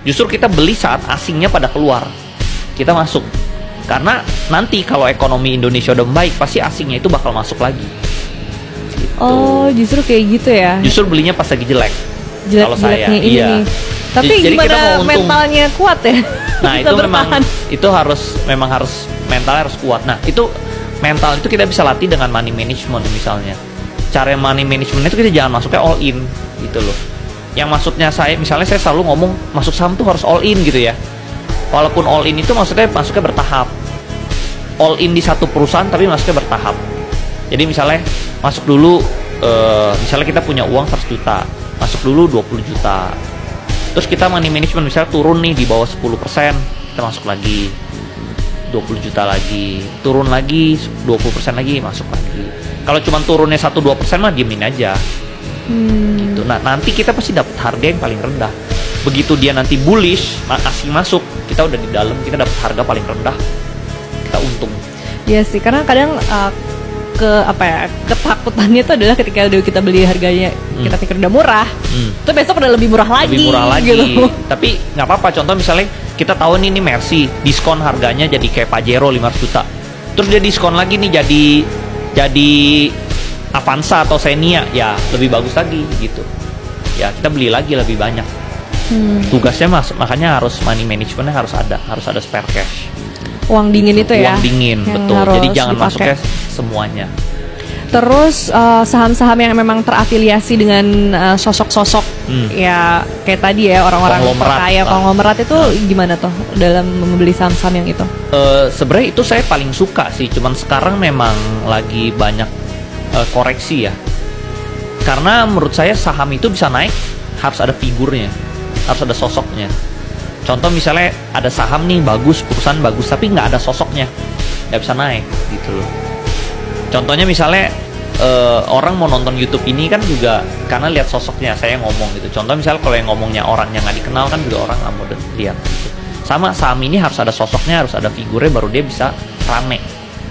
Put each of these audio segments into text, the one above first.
Justru kita beli saat asingnya pada keluar, kita masuk. Karena nanti kalau ekonomi Indonesia udah baik, pasti asingnya itu bakal masuk lagi. Gitu. Oh, justru kayak gitu ya? Justru belinya pas lagi jelek. Kalau saya, ini iya. nih. Tapi Jadi kita gimana mau untung. mentalnya kuat ya? Nah Bisa itu bertahan. memang harus mentalnya harus kuat. Nah itu mental itu kita bisa latih dengan money management misalnya. Cara money management itu kita jangan masuknya all in gitu loh. Yang maksudnya misalnya saya selalu ngomong masuk saham tuh harus all in gitu ya. Walaupun all in itu masuknya bertahap. All in di satu perusahaan tapi masuknya bertahap. Jadi misalnya masuk dulu, misalnya kita punya uang 100 juta, masuk dulu 20 juta. Terus kita money management misalnya turun nih di bawah 10%, kita masuk lagi 20 juta lagi, turun lagi 20% lagi, masuk lagi. Kalau cuma turunnya 1-2% mah diemin aja. Gitu. Nah nanti kita pasti dapat harga yang paling rendah. Begitu dia nanti bullish, asing masuk, kita udah di dalam, kita dapat harga paling rendah, kita untung. Iya sih, karena kadang ketakutannya itu adalah ketika udah kita beli harganya kita pikir udah murah, itu besok udah lebih murah lagi. Gitu. Tapi nggak apa-apa. Contoh misalnya kita tahu nih ini Mercy diskon harganya jadi kayak Pajero 500 juta, terus dia diskon lagi nih jadi Avanza atau Xenia, ya lebih bagus lagi gitu. Ya kita beli lagi lebih banyak. Tugasnya makanya harus money managementnya harus ada spare cash. Uang dingin itu ya. Uang dingin, betul. Jadi jangan masuknya semuanya. Terus saham-saham yang memang terafiliasi dengan sosok-sosok ya kayak tadi ya orang-orang perkaya konglomerat itu gimana tuh dalam membeli saham-saham yang itu? Sebenarnya itu saya paling suka sih, cuman sekarang memang lagi banyak koreksi ya. Karena menurut saya saham itu bisa naik harus ada figurnya, harus ada sosoknya. Contoh misalnya ada saham nih bagus, perusahaan bagus, tapi nggak ada sosoknya, nggak bisa naik gitu loh. Contohnya misalnya orang mau nonton YouTube ini kan juga karena lihat sosoknya, saya ngomong gitu. Contoh misalnya kalau yang ngomongnya orang yang nggak dikenal kan juga orang nggak mau lihat gitu. Sama saham ini harus ada sosoknya, harus ada figurnya baru dia bisa rame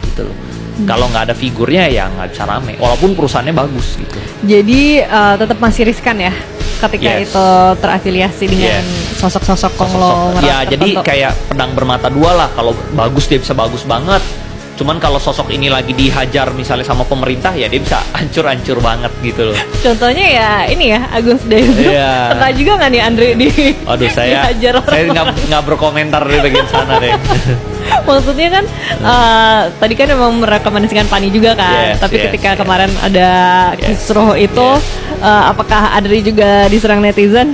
gitu loh. Kalau nggak ada figurnya ya nggak bisa rame, walaupun perusahaannya bagus gitu. Jadi tetap masih riskan ya ketika itu terafiliasi dengan sosok-sosok konglomerat. Ya jadi kayak pedang bermata dua lah. Kalau bagus dia bisa bagus banget. Cuman kalau sosok ini lagi dihajar misalnya sama pemerintah, ya dia bisa hancur-hancur banget gitu loh. Contohnya ya ini ya Agung Sedayu. Pernah juga nggak nih Andre Aduh saya nggak berkomentar di bagian sana deh. Maksudnya kan tadi kan memang merekomendasikan Pani juga kan. Tapi ketika kemarin ada kisruh itu, apakah Andre juga diserang netizen?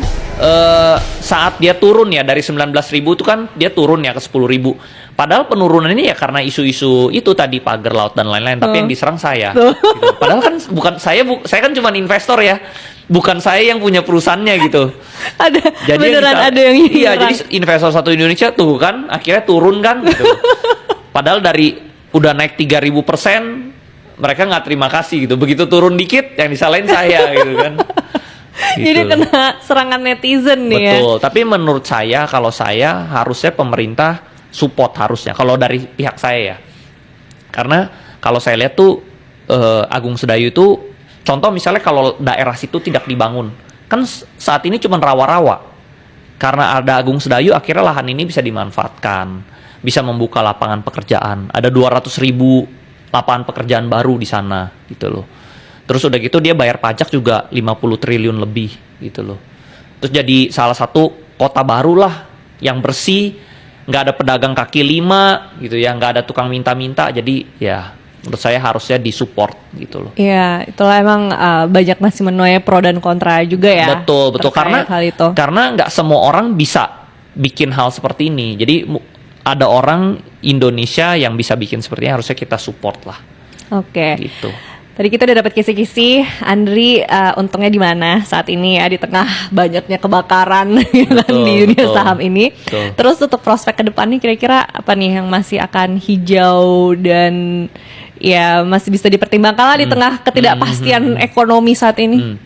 Saat dia turun ya dari 19.000 itu kan dia turun ya ke 10.000. Padahal penurunan ini ya karena isu-isu itu tadi pagar laut dan lain-lain. Tapi yang diserang saya. Gitu. Padahal kan bukan saya kan cuma investor ya. Bukan saya yang punya perusahaannya gitu. Jadi beneran ada yang iya, jadi investor satu Indonesia tuh kan akhirnya turun kan gitu. Padahal dari udah naik 3.000%, mereka nggak terima kasih gitu. Begitu turun dikit yang disalahin saya gitu kan. Gitu. Jadi kena serangan netizen nih. Betul, tapi menurut saya kalau saya harusnya pemerintah support harusnya kalau dari pihak saya ya. Karena kalau saya lihat tuh Agung Sedayu itu contoh misalnya kalau daerah situ tidak dibangun, kan saat ini cuma rawa-rawa. Karena ada Agung Sedayu akhirnya lahan ini bisa dimanfaatkan, bisa membuka lapangan pekerjaan. Ada 200.000 lapangan pekerjaan baru di sana gitu loh. Terus udah gitu dia bayar pajak juga 50 triliun lebih gitu loh. Terus jadi salah satu kota baru lah yang bersih, nggak ada pedagang kaki lima gitu ya, nggak ada tukang minta-minta. Jadi ya menurut saya harusnya disupport gitu loh. Iya, itulah emang banyak masih menuai pro dan kontra juga ya. Betul karena nggak semua orang bisa bikin hal seperti ini. Jadi ada orang Indonesia yang bisa bikin seperti ini, harusnya kita support lah. Oke. Gitu. Tadi kita udah dapat kisi-kisi, Andri untungnya di mana saat ini ya di tengah banyaknya kebakaran di dunia saham ini. Terus untuk prospek ke depan nih kira-kira apa nih yang masih akan hijau dan ya masih bisa dipertimbangkan lah di tengah ketidakpastian ekonomi saat ini?